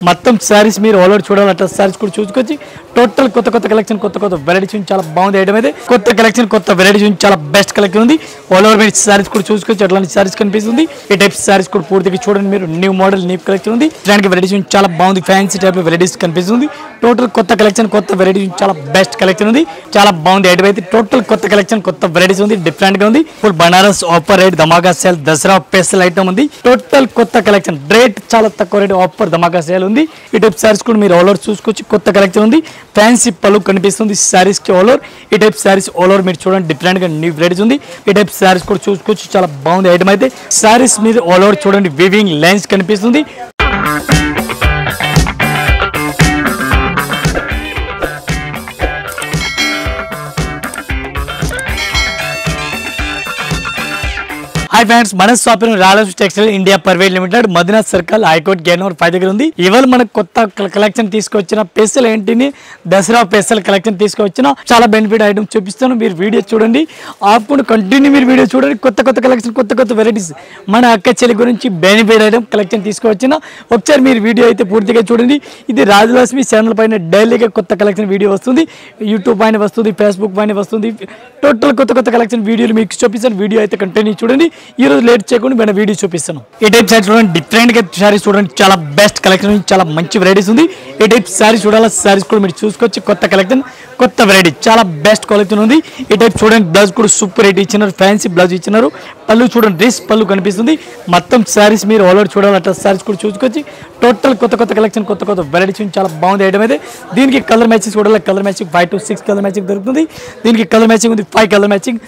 మొత్తం సారీస్ మీరు all over చూడాలంటే సారీస్ కూడా చూసుకోవచ్చు. టోటల్ కొత్త కొత్త కలెక్షన్, కొత్త కొత్త వెరైటీస్ చాలా బాగుంది. ఐటమ్ అయితే కొత్త కలెక్షన్, కొత్త వెరైటీస్ చాలా బెస్ట్ కలెక్షన్ ఉంది. ఆల్ ఓవర్ మీరు సారీస్ కూడా చూసుకోవచ్చు. అట్లాంటి సారీస్ కనిపిస్తుంది. ఈ టైప్ సారీస్ కూడా పూర్తిగా చూడండి మీరు. న్యూ మోడల్, న్యూ కలెక్షన్ ఉంది. ఇలాంటి వెరైటీస్ చాలా బాగుంది. ఫ్యాన్సీ టైప్ వెరైటీస్ కనిపిస్తుంది. టోటల్ కొత్త కలెక్షన్, కొత్త వెరైటీస్ చాలా బెస్ట్ కలెక్షన్ ఉంది. చాలా బాగుంది. ఐటమ్ అయితే టోటల్ కొత్త కలెక్షన్, కొత్త వెరైటీస్ ఉంది. డిఫరెంట్ గా ఉంది. ఫుల్ బనారస్ ఆఫర్ రేట్ ధమాకా సేల్, దసరా స్పెషల్ ఐటమ్ ఉంది. టోటల్ కొత్త కలెక్షన్, రేట్ చాలా తక్కువ రేట్, ఆఫర్ ధమాకా సేల్ ఉంది. ఈ టైప్ సారీస్ కూడా మీరు ఆల్ ఓవర్ చూసుకోవచ్చు. కొత్త కలెక్షన్ ఉంది. ఫ్యాన్సీ పళ్ళు కనిపిస్తుంది సారీస్ కి ఆల్ ఓవర్. ఈ టైప్ సారీస్ ఆల్ ఓవర్ మీరు చూడండి. డిఫరెంట్ గా న్యూ వెరైటీస్ ఉంది. ఈ టైప్ సారీస్ కూడా చూసుకోవచ్చు. చాలా బాగుంది ఐటమ్ అయితే. సారీస్ మీద ఆల్ ఓవర్ చూడండి. వివింగ్ లైన్స్ కనిపిస్తుంది. హాయ్ ఫ్రెండ్స్, మన shopping Royal Textile India Private Limited, Madina Circle, high court gate number 5 దగ్గర ఉంది. ఇవాళ మనకు కొత్త కలెక్షన్ తీసుకొచ్చిన స్పెషల్ ఏంటిని దసరా స్పెషల్ కలెక్షన్ తీసుకొచ్చిన చాలా బెనిఫిట్ ఐటమ్ చూపిస్తాను. మీరు వీడియో చూడండి, ఆపుకుండా కంటిన్యూ మీరు వీడియో చూడండి. కొత్త కొత్త కలెక్షన్, కొత్త కొత్త వెరైటీస్ మన అక్క చెల్లి గురించి బెనిఫిట్ ఐటమ్ కలెక్షన్ తీసుకొచ్చిన. ఒకసారి మీరు వీడియో అయితే పూర్తిగా చూడండి. ఇది రాజలక్ష్మి ఛానల్ పైన డైలీగా కొత్త కలెక్షన్ వీడియో వస్తుంది. యూట్యూబ్ పైన వస్తుంది, ఫేస్బుక్ పైన వస్తుంది. టోటల్ కొత్త కొత్త కలెక్షన్ వీడియోలు మీకు చూపిస్తాను. వీడియో అయితే కంటిన్యూ చూడండి. ఈ రోజు లేట్ చేయకుండా మన వీడియో చూపిస్తాను. ఈ టైప్ సారీ చూడండి. డిఫరెంట్ గా సారీస్ చూడండి. చాలా బెస్ట్ కలెక్షన్, చాలా మంచి వెరైటీస్ ఉంది. ఈ టైప్ సారీ చూడాలి. సారీస్ కూడా మీరు చూసుకోవచ్చు. కొత్త కలెక్షన్, కొత్త వెరైటీ, చాలా బెస్ట్ కలెక్షన్ ఉంది. ఈ టైప్ చూడండి. బ్లౌజ్ కూడా సూపర్ రేట్ ఇచ్చినారు. ఫ్యాన్సీ బ్లౌజ్ ఇచ్చినారు. పళ్ళు చూడండి, డ్రెస్ పళ్ళు కనిపిస్తుంది. మొత్తం సారీస్ మీరు ఆల్ ఓవర్ చూడాలి. అట్లా సారీస్ కూడా చూసుకోవచ్చు. టోటల్ కొత్త కొత్త కలెక్షన్, కొత్త కొత్త వెరైటీస్ చాలా బాగుంది ఐటమ్ అయితే. దీనికి కలర్ మ్యాచింగ్ చూడాలి. Colour matching 5 to 6 colour matching దొరుకుతుంది. దీనికి కలర్ మ్యాచింగ్ ఉంది 5 కలర్ మ్యాచింగ్.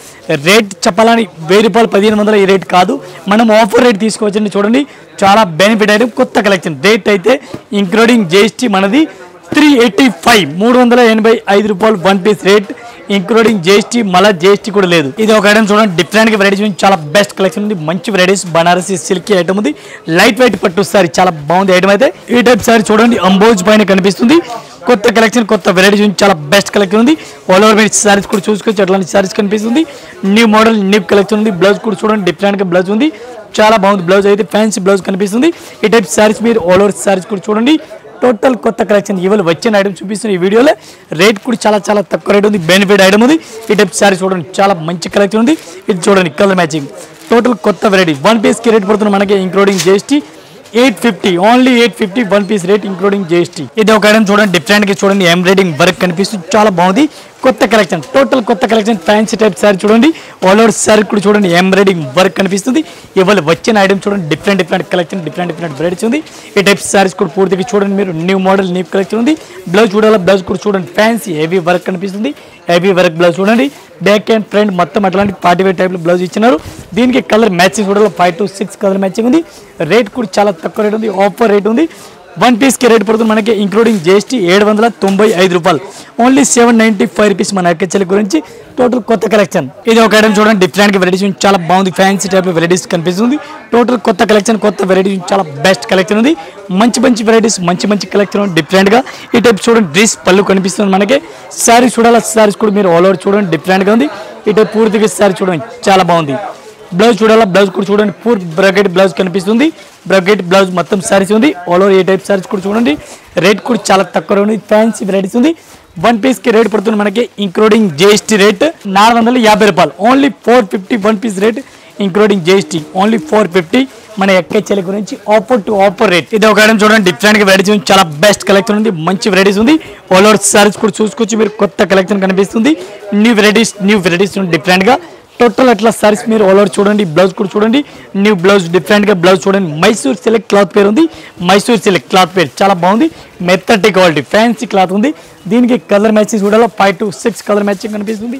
రేట్ చెప్పాలని 1000 రూపాయలు 1500 ఈ రేట్ కాదు, మనం ఆఫర్ రేట్ తీసుకోవచ్చండి. చూడండి, చాలా బెనిఫిట్ ఐటమ్, కొత్త కలెక్షన్. రేట్ అయితే ఇంక్లూడింగ్ జిఎస్టీ మనది 385, 385 రూపాయలు 1 పీస్ రేట్, ఇంక్లూడింగ్ జిఎస్టీ. మళ్ళీ జిఎస్టీ కూడా లేదు. ఇది ఒక ఐటమ్ చూడండి. డిఫరెంట్ గా వెరైటీస్ చాలా బెస్ట్ కలెక్షన్ ఉంది. మంచి వెరైటీస్, బనారసి సిల్క్ ఐటమ్ ఉంది. లైట్ వెయిట్ పట్టు సారీ, చాలా బాగుంది ఐటమ్ అయితే. ఈ టైప్ సారీ చూడండి, అంబోజ్ పైన కనిపిస్తుంది. కొత్త కలెక్షన్, కొత్త వెరైటీస్ చాలా బెస్ట్ కలెక్షన్ ఉంది. ఆల్ ఓవర్ మీరు సారీస్ కూడా చూసుకోవచ్చు. అట్లాంటి సారీస్ కనిపిస్తుంది. న్యూ మోడల్, న్యూ కలెక్షన్ ఉంది. బ్లౌజ్ కూడా చూడండి, డిఫరెంట్ గా బ్లౌజ్ ఉంది. చాలా బాగుంది బ్లౌజ్ అయితే. ఫ్యాన్సీ బ్లౌజ్ కనిపిస్తుంది. ఈ టైప్ సారీస్ మీరు ఆల్ ఓవర్ సారీస్ కూడా చూడండి. టోటల్ కొత్త కలెక్షన్ ఇవాళ వచ్చిన ఐటమ్ చూపిస్తున్న ఈ వీడియోలో. రేట్ కూడా చాలా చాలా తక్కువ రేట్ ఉంది. బెనిఫిట్ ఐటమ్ ఉంది. ఈ టైప్ సారీ చూడండి, చాలా మంచి కలెక్షన్ ఉంది. ఇది చూడండి, కలర్ మ్యాచింగ్. టోటల్ కొత్త వెరైటీ. 1 పీస్కి రేట్ పడుతుంది మనకి including GST 850, only 850 1 piece rate including GST. ఇది ఒక ఐటమ్ చూడండి. డిఫరెంట్ గా చూడండి. ఎంబ్రాయిడింగ్ వర్క్ కనిపిస్తుంది. చాలా బాగుంది. కొత్త కలెక్షన్, టోటల్ కొత్త కలెక్షన్. ఫ్యాన్సీ టైప్ సారీ చూడండి. ఆల్ ఓవర్ సారీ కూడా చూడండి. ఎంబ్రాయిడింగ్ వర్క్ కనిపిస్తుంది. ఇవాళ వచ్చిన ఐటమ్ చూడండి. Different different collection, different different varieties ఉంది. ఈ టైప్ సారీస్ కూడా పూర్తిగా చూడండి మీరు. న్యూ మోడల్, న్యూ కలెక్షన్ ఉంది. బ్లౌజ్ చూడాలి. బ్లౌజ్ కూడా చూడండి. ఫ్యాన్సీ హెవీ వర్క్ కనిపిస్తుంది. హెవీ వర్క్ బ్లౌజ్ చూడండి. బ్యాక్ అండ్ ఫ్రంట్ మొత్తం అట్లాంటి 45 టైప్ బ్లౌజ్ ఇచ్చినారు. దీనికి కలర్ మ్యాచింగ్ చూడాలి. 5 to 6 కలర్ మ్యాచింగ్ ఉంది. రేట్ కూడా చాలా తక్కువ రేట్ ఉంది. ఆఫర్ రేట్ ఉంది. 1 పీస్కి రేట్ పడుతుంది మనకి ఇంక్లూడింగ్ జిఎస్టీ 795 రూపాయలు, ఓన్లీ 795 రూపీస్ మన అక్కచెల్లి గురించి. టోటల్ కొత్త కలెక్షన్. ఇది ఒక ఐటమ్ చూడండి. డిఫరెంట్ గా వెరైటీస్ చాలా బాగుంది. ఫ్యాన్సీ టైప్ వెరైటీస్ కనిపిస్తుంది. టోటల్ కొత్త కలెక్షన్, కొత్త వెరైటీస్ చాలా బెస్ట్ కలెక్షన్ ఉంది. మంచి మంచి వెరైటీస్, మంచి మంచి కలెక్షన్ డిఫరెంట్ గా. ఈ టైప్ చూడండి. డ్రెస్ పళ్ళు కనిపిస్తుంది మనకి. సారీ చూడాలి. సారీస్ కూడా మీరు ఆల్ ఓవర్ చూడండి. డిఫరెంట్ గా ఉంది. ఈ టైప్ పూర్తిగా సారీ చూడండి, చాలా బాగుంది. బ్లౌజ్ చూడాలా. బ్లౌజ్ కూడా చూడండి. పూర్ బ్రాకెట్ బ్లౌజ్ కనిపిస్తుంది. బ్రాకెట్ బ్లౌజ్ మొత్తం సారీస్ ఉంది. All over a type saris కూడా చూడండి. రేట్ కూడా చాలా తక్కువ ఉంది. ఫ్యాన్సీ వెరైటీస్ ఉంది. 1 పీస్కి రేట్ పడుతుంది మనకి ఇంక్లూడింగ్ జిఎస్టీ రేట్ 450 రూపాయలు, only 450 1 piece rate including GST, only 450 మన ఎక్కచెల్లి గురించి. Offer to offer rate. ఇది ఒక ఐటమ్ చూడండి. డిఫరెంట్ గా వెరైటీస్ చాలా బెస్ట్ కలెక్షన్ ఉంది. మంచి వెరైటీస్ ఉంది. ఆల్ ఓవర్ సారీస్ కూడా చూసుకోవచ్చు మీరు. కొత్త కలెక్షన్ కనిపిస్తుంది. న్యూ వెరైటీస్ డిఫరెంట్ గా. టోటల్ అట్లా సారీస్ మీరు ఆల్ ఓవర్ చూడండి. బ్లౌజ్ కూడా చూడండి. న్యూ బ్లౌజ్, డిఫరెంట్ గా బ్లౌజ్ చూడండి. మైసూర్ సిల్క్ క్లాత్ పేరు ఉంది. మైసూర్ సిల్క్ క్లాత్ పేరు చాలా బాగుంది. మెత్తటి క్వాలిటీ ఫ్యాన్సీ క్లాత్ ఉంది. దీనికి కలర్ మ్యాచింగ్ చూడాలి. 5 to 6 కలర్ మ్యాచింగ్ కనిపిస్తుంది.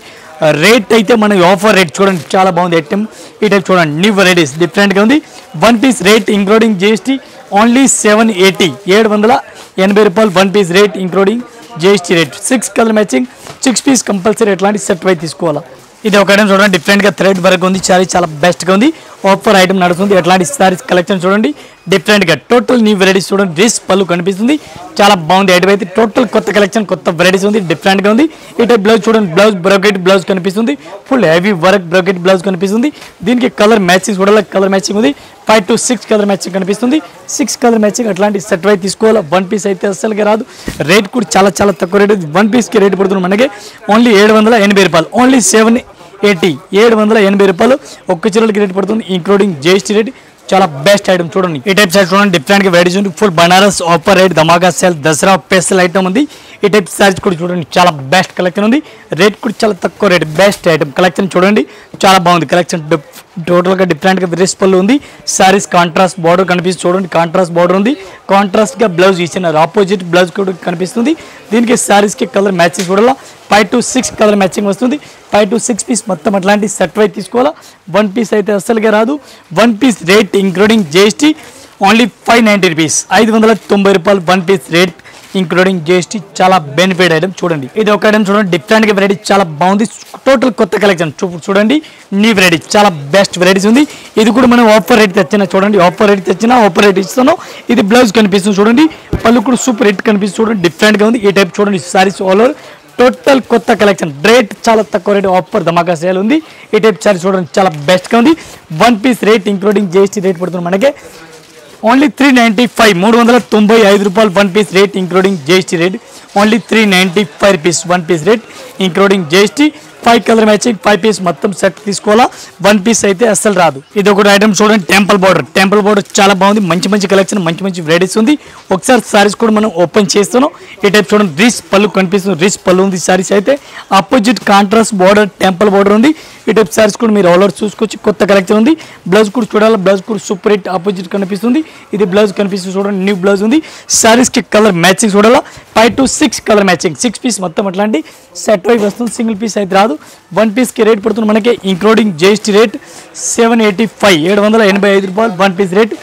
రేట్ అయితే మన ఆఫర్ రేట్ చూడండి, చాలా బాగుంది ఐటమ్. ఈ టైప్ చూడండి. న్యూ వెరైటీస్ డిఫరెంట్ గా ఉంది. 1 piece rate including GST only 780 రూపాయలు 1 piece rate including GST rate. 6 colour matching, 6 piece compulsory ఎట్లాంటి సెట్ వై తీసుకోవాలా. ఇది ఒక ఐటమ్ చూడండి. డిఫరెంట్ గా థ్రెడ్ వర్క్ ఉంది. చాలా చాలా బెస్ట్ గా ఉంది. ఆఫర్ ఐటమ్ నడుస్తుంది. ఎట్లాంటి సారీస్ కలెక్షన్ చూడండి. డిఫరెంట్ గా టోటల్ న్యూ వెరైటీస్ చూడండి రిచ్ పళ్ళు కనిపిస్తుంది చాలా బాగుంది ఐటమ్ అయితే టోటల్ కొత్త కలెక్షన్ కొత్త వెరైటీస్ ఉంది డిఫరెంట్ గా ఉంది ఈ టైప్ బ్లౌజ్ చూడండి బ్లౌజ్ బ్రోకెట్ బ్లౌజ్ కనిపిస్తుంది full heavy work brocade blouse కనిపిస్తుంది దీనికి కలర్ మ్యాచింగ్ చూడాలి కలర్ మ్యాచింగ్ ఉంది 5 to 6 కలర్ మ్యాచింగ్ కనిపిస్తుంది 6 కలర్ మ్యాచింగ్ అట్లాంటి సెట్ వై తీసుకోవాలి వన్ పీస్ అయితే అస్సలుగా రాదు రేట్ కూడా చాలా చాలా తక్కువ రేట్ వన్ పీస్కి రేట్ పడుతుంది మనకి ఓన్లీ 780 రూపాయలు ఓన్లీ 780 780 రూపాయలు ఒక్క చీరలకి రేట్ పడుతుంది ఇంక్లూడింగ్ జిఎస్టీ రేట్ చాలా బెస్ట్ ఐటమ్ చూడండి ఈ టైప్ సారీస్ చూడండి డిఫరెంట్ గా వెరైటీస్ ఉంది ఫుల్ బనారస్ ఆఫర్ రేట్ ధమాకా సేల్ దసరా స్పెషల్ ఐటమ్ ఉంది ఈ టైప్ సారీస్ కూడా చూడండి చాలా బెస్ట్ కలెక్షన్ ఉంది రేట్ కూడా చాలా తక్కువ రేట్ బెస్ట్ ఐటమ్ కలెక్షన్ చూడండి చాలా బాగుంది కలెక్షన్ టోటల్ గా డిఫరెంట్ గా వెరైటీస్ పళ్ళు ఉంది సారీస్ కాంట్రాస్ట్ బార్డర్ కనిపిస్తుంది చూడండి కాంట్రాస్ట్ బార్డర్ ఉంది కాంట్రాస్ట్ గా బ్లౌజ్ ఇచ్చినారు ఆపోజిట్ బ్లౌజ్ కూడా కనిపిస్తుంది దీనికి సారీస్ కి కలర్ మ్యాచింగ్ చూడాలా 5 to 6 కలర్ మ్యాచింగ్ వస్తుంది 5 to 6 పీస్ మొత్తం అట్లాంటి సెట్ వై తీసుకోవాలా వన్ పీస్ అయితే అస్సలుగా రాదు one piece rate including GST only 590 rupees 590 రూపాయలు one piece rate including GST చాలా బెనిఫిట్ ఐటమ్ చూడండి ఇది ఒక ఐటమ్ చూడండి డిఫరెంట్ గా వెరైటీ చాలా బాగుంది టోటల్ కొత్త కలెక్షన్ చూడండి న్యూ వెరైటీ చాలా బెస్ట్ వెరైటీస్ ఉంది ఇది కూడా మనం ఆఫర్ రేట్ తెచ్చినా చూడండి ఆఫర్ రేట్ తెచ్చినా ఆఫర్ రేట్ ఇస్తాను ఇది బ్లౌజ్ కనిపిస్తుంది చూడండి పళ్ళు కూడా సూపర్ రేట్ కనిపిస్తుంది చూడండి డిఫరెంట్ గా ఉంది ఈ టైప్ చూడండి సారీస్ ఆల్ ఓవర్ టోటల్ కొత్త కలెక్షన్ రేట్ చాలా తక్కువ రేట్ ఆఫర్ ధమాకా సేల్ ఉంది ఈ టైప్ సారీ చూడండి చాలా బెస్ట్ గా ఉంది one piece rate including GST rate పడుతుంది మనకి ఓన్లీ 395 రూపాయలు one piece rate including GST rate only 395 rupees one piece rate including GST 5 colour matching 5 piece మొత్తం సెట్ తీసుకోవాలా వన్ పీస్ అయితే అస్సలు రాదు ఇది ఒకటి ఐటమ్ చూడండి టెంపుల్ బార్డర్ చాలా బాగుంది మంచి మంచి కలెక్షన్ మంచి మంచి వెరైటీస్ ఉంది ఒకసారి సారీస్ కూడా మనం ఓపెన్ చేస్తున్నాం ఈ టైప్ చూడండి రిచ్ పళ్ళు కనిపిస్తుంది రిచ్ పళ్ళు ఉంది సారీస్ అయితే opposite contrast border temple border ఉంది ఈ టైప్ సారీస్ కూడా మీరు ఆల్ ఓవర్ చూసుకోవచ్చు కొత్త కలెక్షన్ ఉంది బ్లౌజ్ కూడా చూడాలి బ్లౌజ్ కూడా సూపర్ హిట్ ఆపోజిట్ కనిపిస్తుంది ఇది బ్లౌజ్ కనిపిస్తుంది చూడండి న్యూ బ్లౌజ్ ఉంది సారీస్ కి కలర్ మ్యాచింగ్ చూడాలా 5 to 6 కలర్ మ్యాచింగ్ 6 పీస్ మొత్తం అట్లాంటి సెట్ వైజ్ వస్తుంది సింగిల్ పీస్ అయితే రాదు వన్ పీస్ కి రేట్ పడుతుంది మనకి ఇంక్లూడింగ్ జిఎస్టీ రేట్ 785 రూపాయలు one piece rate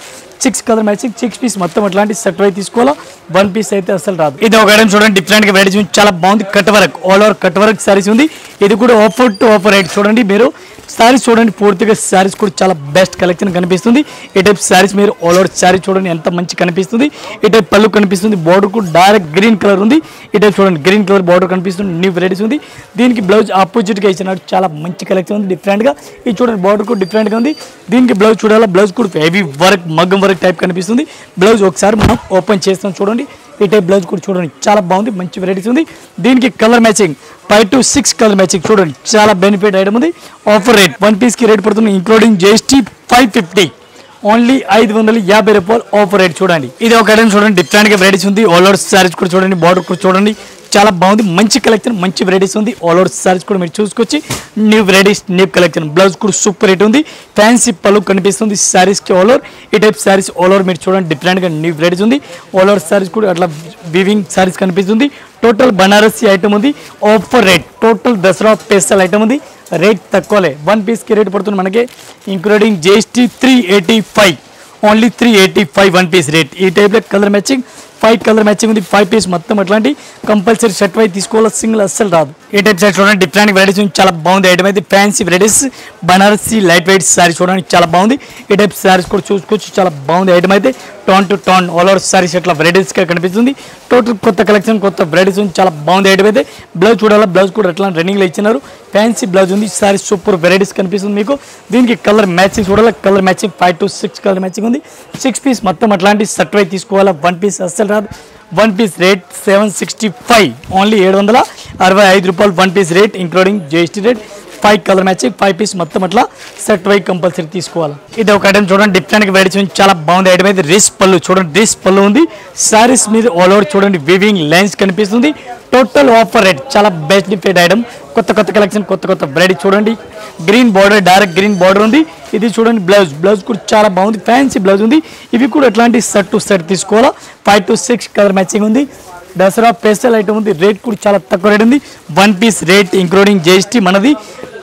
6 colour matching 6 piece మొత్తం అట్లాంటి సెట్ వై తీసుకోవాలా వన్ పీస్ అయితే అసలు రాదు ఇది ఒక ఐటమ్ చూడండి డిఫరెంట్ గా వెరైటీస్ చాలా బాగుంది cut work all over cut work saris ఉంది ఇది కూడా ఆఫర్ టు ఆఫర్ రేట్ చూడండి మీరు సారీస్ చూడండి పూర్తిగా సారీస్ కూడా చాలా బెస్ట్ కలెక్షన్ కనిపిస్తుంది ఈ టైప్ సారీస్ మీరు ఆల్ ఓవర్ సారీ చూడండి ఎంత మంచి కనిపిస్తుంది ఈ టైప్ పళ్ళు కనిపిస్తుంది బార్డర్ కూడా డైరెక్ట్ గ్రీన్ కలర్ ఉంది ఈ టైప్ చూడండి గ్రీన్ కలర్ బార్డర్ కనిపిస్తుంది న్యూ వెరైటీస్ ఉంది దీనికి బ్లౌజ్ ఆపోజిట్ గా ఇచ్చినాడు చాలా మంచి కలెక్షన్ ఉంది డిఫరెంట్ గా ఇది చూడండి బార్డర్ కూడా డిఫరెంట్ గా ఉంది దీనికి బ్లౌజ్ చూడాలా బ్లౌజ్ కూడా హెవీ వర్క్ మగ్గం వర్క్ టైప్ కనిపిస్తుంది బ్లౌజ్ ఒకసారి మనం ఓపెన్ చేస్తాం చూడండి ఈ టైప్ బ్లౌజ్ కూడా చూడండి చాలా బాగుంది మంచి వెరైటీస్ ఉంది దీనికి colour matching 5 to 6 colour matching చూడండి చాలా బెనిఫిట్ ఐటమ్ ఉంది ఆఫర్ రేట్ వన్ పీస్ కి రేట్ పడుతుంది ఇంక్లూడింగ్ జిఎస్టీ 550 ఓన్లీ 550 రూపాయలు ఆఫర్ రేట్ చూడండి ఇది ఒక ఐటమ్ చూడండి డిఫరెంట్ గా వెరైటీస్ ఉంది ఆల్ ఓవర్ సారీస్ కూడా చూడండి బార్డర్ కూడా చూడండి చాలా బాగుంది మంచి కలెక్షన్ మంచి వెరైటీస్ ఉంది ఆల్ ఓవర్ సారీస్ కూడా మీరు చూసుకొచ్చి new varieties new collection blouse కూడా సూపర్ రేట్ ఉంది ఫ్యాన్సీ పళ్ళు కనిపిస్తుంది సారీస్ కి ఆల్ ఓవర్ ఈ టైప్ సారీస్ ఆల్ ఓవర్ మీరు చూడండి డిఫరెంట్ గా న్యూ వెరైటీస్ ఉంది ఆల్ ఓవర్ సారీస్ కూడా అట్లా వీవింగ్ సారీస్ కనిపిస్తుంది టోటల్ బనారసి ఐటమ్ ఉంది offer rate total Dasara special item ఉంది రేట్ తక్కువలే వన్ పీస్ కి రేట్ పడుతుంది మనకి including GST 385 only 385 one piece rate ఈ టైప్ లో కలర్ మ్యాచింగ్ 5 కలర్ మ్యాచింగ్ ఉంది 5 పీస్ మొత్తం అట్లాంటి కంపల్సరీ సెట్ వై తీసుకోవాలి సింగిల్ అస్సలు రాదు ఈ టైప్ సెట్ చూడండి డిఫరెంట్ వెరైటీస్ చాలా బాగుంది ఐటమ్ అయితే fancy varieties Banarasi light weight sorry చూడండి చాలా బాగుంది ఈ టైప్ సారీస్ కూడా చూసుకోవచ్చు చాలా బాగుంది ఐటమ్ అయితే tone to tone all over saris అట్లా వెరైటీస్ గా కనిపిస్తుంది టోటల్ కొత్త కలెక్షన్ కొత్త వెరైటీస్ ఉంది చాలా బాగుంది ఐటమ్ అయితే బ్లౌజ్ చూడాలా బ్లౌజ్ కూడా అట్లా రన్నింగ్ లో ఇచ్చినారు ఫ్యాన్సీ బ్లౌజ్ ఉంది సారీ సూపర్ వెరైటీస్ కనిపిస్తుంది మీకు దీనికి కలర్ మ్యాచింగ్ చూడాలా colour matching 5 to 6 colour matching ఉంది 6 పీస్ మొత్తం అట్లాంటి సెట్ వై తీసుకోవాలా వన్ పీస్ అస్సలు రాదు వన్ పీస్ రేట్ 765 ఓన్లీ 765 రూపాయలు one piece rate including GST rate 5 colour matching 5 piece మొత్తం అట్లా సెట్ వై కంపల్సరీ తీసుకోవాలి ఇది ఒక ఐటమ్ చూడండి డిఫరెంట్ గా వెరైటీస్ చాలా బాగుంది ఐటమ్ అయితే రిచ్ పళ్ళు చూడండి రిచ్ పళ్ళు ఉంది సారీస్ మీద ఆల్ ఓవర్ చూడండి వీవింగ్ లైన్స్ కనిపిస్తుంది టోటల్ ఆఫర్ రేట్ చాలా బెస్ట్ డిఫరెంట్ ఐటమ్ కొత్త కొత్త కలెక్షన్ కొత్త కొత్త వెరైటీ చూడండి green border direct green border ఉంది ఇది చూడండి బ్లౌజ్ కూడా చాలా బాగుంది ఫ్యాన్సీ బ్లౌజ్ ఉంది ఇవి కూడా ఎట్లాంటి సెట్ టు సెట్ తీసుకోవాలా 5 to 6 కలర్ మ్యాచింగ్ ఉంది దసరా స్పెషల్ ఐటమ్ ఉంది రేట్ కూడా చాలా తక్కువ రేట్ ఉంది one piece rate including GST మనది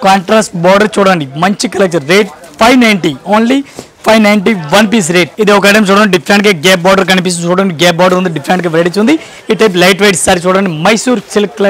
కాంట్రాస్ట్ బార్డర్ చూడండి మంచి collection rate 590 only 590 one piece rate ఇది ఒక ఐటమ్ చూడండి డిఫరెంట్ గా గ్యాప్ బార్డర్ కనిపిస్తుంది చూడండి గ్యాప్ బార్డర్ ఉంది డిఫరెంట్ గా వెరైటీస్ ఉంది ఈ టైప్ లైట్ వెయిట్ సారీ చూడండి మైసూర్ సిల్క్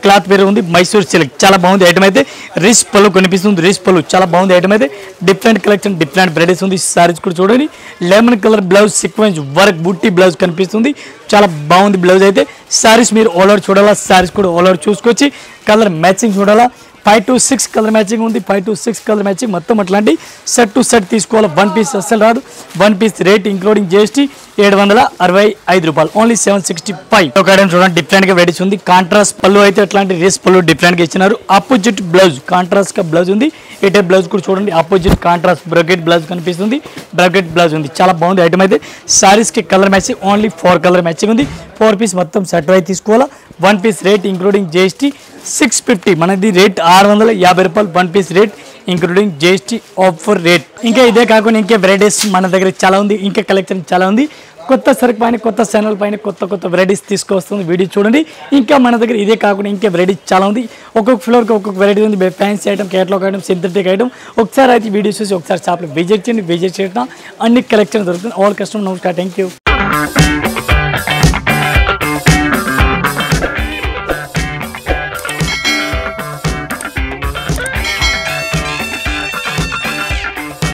క్లాత్ వేరే ఉంది, మైసూర్ సిల్క్ చాలా బాగుంది ఐటమ్ అయితే. రిచ్ పళ్ళు కనిపిస్తుంది, రిచ్ పళ్ళు చాలా బాగుంది ఐటమ్ అయితే. డిఫరెంట్ కలెక్షన్, డిఫరెంట్ వెరైటీస్ ఉంది. సారీస్ కూడా చూడండి, lemon colour blouse sequence work బుట్టి బ్లౌజ్ కనిపిస్తుంది, చాలా బాగుంది బ్లౌజ్ అయితే. సారీస్ మీరు ఆల్ ఓవర్ చూడాలా, సారీస్ కూడా ఆల్ ఓవర్ చూసుకొచ్చి కలర్ మ్యాచింగ్ చూడాలా. 5 to 6 కలర్ మ్యాచింగ్ ఉంది, 5 to 6 కలర్ మ్యాచింగ్ మొత్తం అట్లాంటి సెట్ టు సెట్ తీసుకోవాలి. 1 పీస్ అస్సలు రాదు. 1 పీస్ రేట్ ఇంక్లూడింగ్ జిఎస్టీ 765 రూపాయలు, ఓన్లీ 765. ఒక ఐటమ్ చూడండి, డిఫరెంట్ గా వెరైటీస్ ఉంది. కాంట్రాస్ట్ పళ్ళు అయితే అట్లాంటి రేస్ పళ్ళు డిఫరెంట్ గా ఇచ్చినారు. ఆపోజిట్ బ్లౌజ్ కాంట్రాస్ట్ గా బ్లౌజ్ ఉంది. ఇటే బ్లౌజ్ కూడా చూడండి, ఆపోజిట్ కాంట్రాస్ట్ బ్రాకెట్ బ్లౌజ్ కనిపిస్తుంది, బ్రాకెట్ బ్లౌజ్ ఉంది, చాలా బాగుంది ఐటమ్ అయితే. సారీస్ కి colour matching only 4 colour matching ఉంది. 4 పీస్ మొత్తం సెట్ వై తీసుకోవాలా. 1 పీస్ రేట్ ఇంక్లూడింగ్ జిఎస్టీ 650, మనది రేట్ 650 రూపాయలు. 1 piece rate including GST offer rate. ఇంకా ఇదే కాకుండా ఇంకా వెరైటీస్ మన దగ్గర చాలా ఉంది, ఇంకా కలెక్షన్ చాలా ఉంది. కొత్త సరుకు పైన, కొత్త ఛానల్ పైన కొత్త వెరైటీస్ తీసుకొస్తుంది, వీడియో చూడండి. ఇంకా మన దగ్గర ఇదే కాకుండా ఇంకా వెరైటీస్ చాలా ఉంది. ఒక్కొక్క ఫ్లోర్కి ఒక్కొక్క వెరైటీ ఉంది. Fancy item, catalogue item, synthetic item. ఒకసారి అయితే వీడియో చూసి ఒకసారి షాప్లో విజిట్ చేయండి. విజిట్ చేయడం అన్ని కలెక్షన్ దొరుకుతుంది. ఆల్ కస్టమర్ నమస్కారం, థ్యాంక్ యూ.